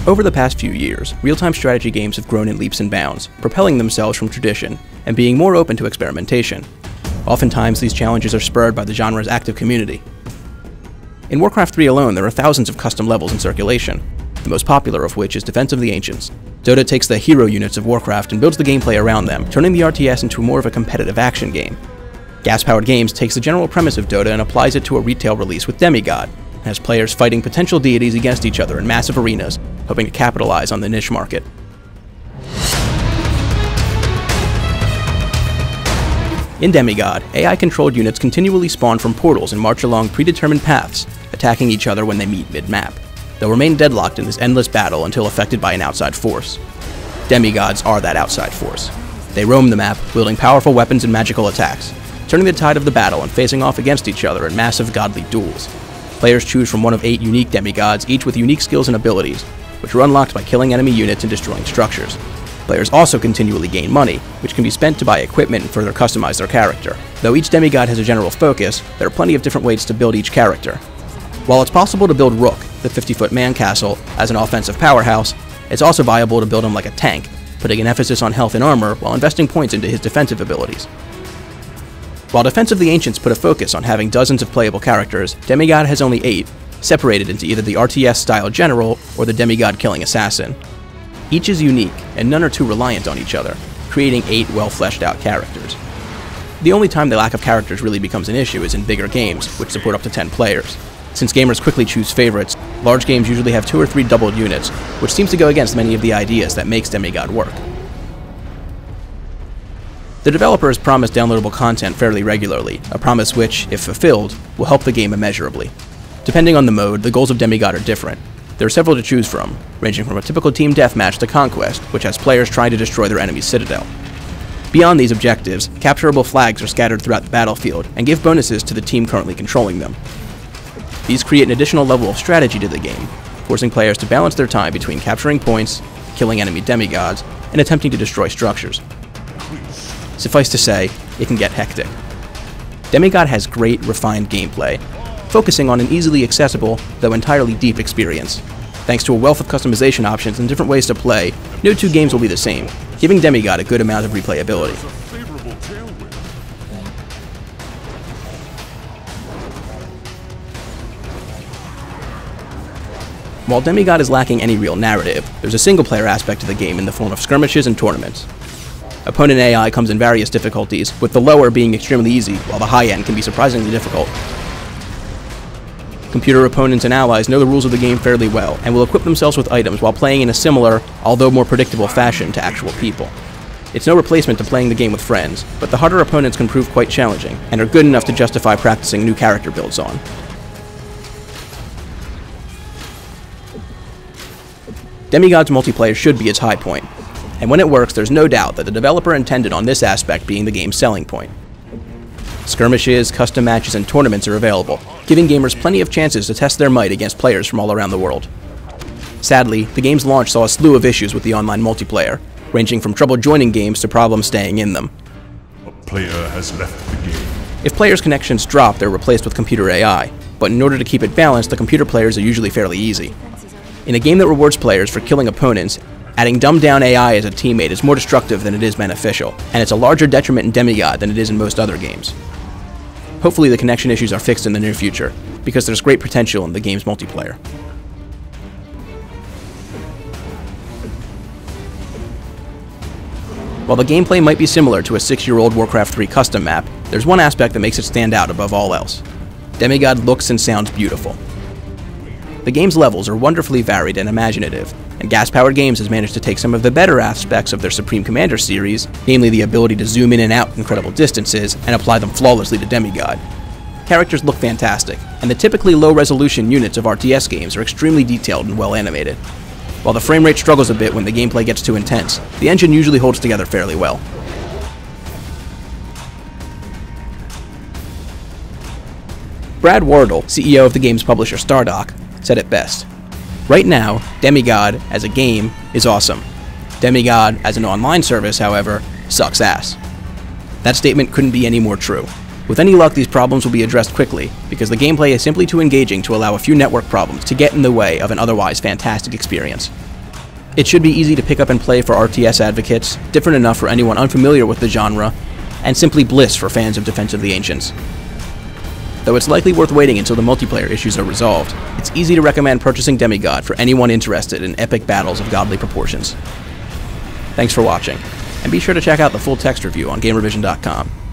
Over the past few years, real-time strategy games have grown in leaps and bounds, propelling themselves from tradition and being more open to experimentation. Oftentimes, these challenges are spurred by the genre's active community. In Warcraft 3 alone, there are thousands of custom levels in circulation, the most popular of which is Defense of the Ancients. Dota takes the hero units of Warcraft and builds the gameplay around them, turning the RTS into more of a competitive action game. Gas-Powered Games takes the general premise of Dota and applies it to a retail release with Demigod, and has players fighting potential deities against each other in massive arenas, hoping to capitalize on the niche market. In Demigod, AI-controlled units continually spawn from portals and march along predetermined paths, attacking each other when they meet mid-map. They'll remain deadlocked in this endless battle until affected by an outside force. Demigods are that outside force. They roam the map, wielding powerful weapons and magical attacks, turning the tide of the battle and facing off against each other in massive godly duels. Players choose from one of 8 unique demigods, each with unique skills and abilities, which are unlocked by killing enemy units and destroying structures. Players also continually gain money, which can be spent to buy equipment and further customize their character. Though each demigod has a general focus, there are plenty of different ways to build each character. While it's possible to build Rook, the 50-foot man castle, as an offensive powerhouse, it's also viable to build him like a tank, putting an emphasis on health and armor while investing points into his defensive abilities. While Defense of the Ancients put a focus on having dozens of playable characters, Demigod has only 8, separated into either the RTS-style general or the demigod-killing assassin. Each is unique, and none are too reliant on each other, creating 8 well-fleshed-out characters. The only time the lack of characters really becomes an issue is in bigger games, which support up to 10 players. Since gamers quickly choose favorites, large games usually have 2 or 3 doubled units, which seems to go against many of the ideas that makes Demigod work. The developers promise downloadable content fairly regularly, a promise which, if fulfilled, will help the game immeasurably. Depending on the mode, the goals of Demigod are different. There are several to choose from, ranging from a typical team deathmatch to Conquest, which has players trying to destroy their enemy's citadel. Beyond these objectives, capturable flags are scattered throughout the battlefield and give bonuses to the team currently controlling them. These create an additional level of strategy to the game, forcing players to balance their time between capturing points, killing enemy demigods, and attempting to destroy structures. Suffice to say, it can get hectic. Demigod has great, refined gameplay, focusing on an easily accessible, though entirely deep experience. Thanks to a wealth of customization options and different ways to play, no 2 games will be the same, giving Demigod a good amount of replayability. While Demigod is lacking any real narrative, there's a single-player aspect to the game in the form of skirmishes and tournaments. Opponent AI comes in various difficulties, with the lower being extremely easy, while the high end can be surprisingly difficult. Computer opponents and allies know the rules of the game fairly well, and will equip themselves with items while playing in a similar, although more predictable fashion to actual people. It's no replacement to playing the game with friends, but the harder opponents can prove quite challenging, and are good enough to justify practicing new character builds on. Demigod's multiplayer should be its high point, and when it works, there's no doubt that the developer intended on this aspect being the game's selling point. Skirmishes, custom matches, and tournaments are available, giving gamers plenty of chances to test their might against players from all around the world. Sadly, the game's launch saw a slew of issues with the online multiplayer, ranging from trouble joining games to problems staying in them. A player has left the game. If players' connections drop, they're replaced with computer AI, but in order to keep it balanced, the computer players are usually fairly easy. In a game that rewards players for killing opponents, adding dumbed-down AI as a teammate is more destructive than it is beneficial, and it's a larger detriment in Demigod than it is in most other games. Hopefully the connection issues are fixed in the near future, because there's great potential in the game's multiplayer. While the gameplay might be similar to a 6-year-old Warcraft 3 custom map, there's one aspect that makes it stand out above all else. Demigod looks and sounds beautiful. The game's levels are wonderfully varied and imaginative, and Gas-Powered Games has managed to take some of the better aspects of their Supreme Commander series, namely the ability to zoom in and out incredible distances, and apply them flawlessly to Demigod. Characters look fantastic, and the typically low-resolution units of RTS games are extremely detailed and well animated. While the frame rate struggles a bit when the gameplay gets too intense, the engine usually holds together fairly well. Brad Wardle, CEO of the game's publisher Stardock, said it best. Right now, Demigod, as a game, is awesome. Demigod, as an online service, however, sucks ass. That statement couldn't be any more true. With any luck, these problems will be addressed quickly, because the gameplay is simply too engaging to allow a few network problems to get in the way of an otherwise fantastic experience. It should be easy to pick up and play for RTS advocates, different enough for anyone unfamiliar with the genre, and simply bliss for fans of Defense of the Ancients. Though it's likely worth waiting until the multiplayer issues are resolved, it's easy to recommend purchasing Demigod for anyone interested in epic battles of godly proportions. Thanks for watching, and be sure to check out the full text review on Gamervision.com.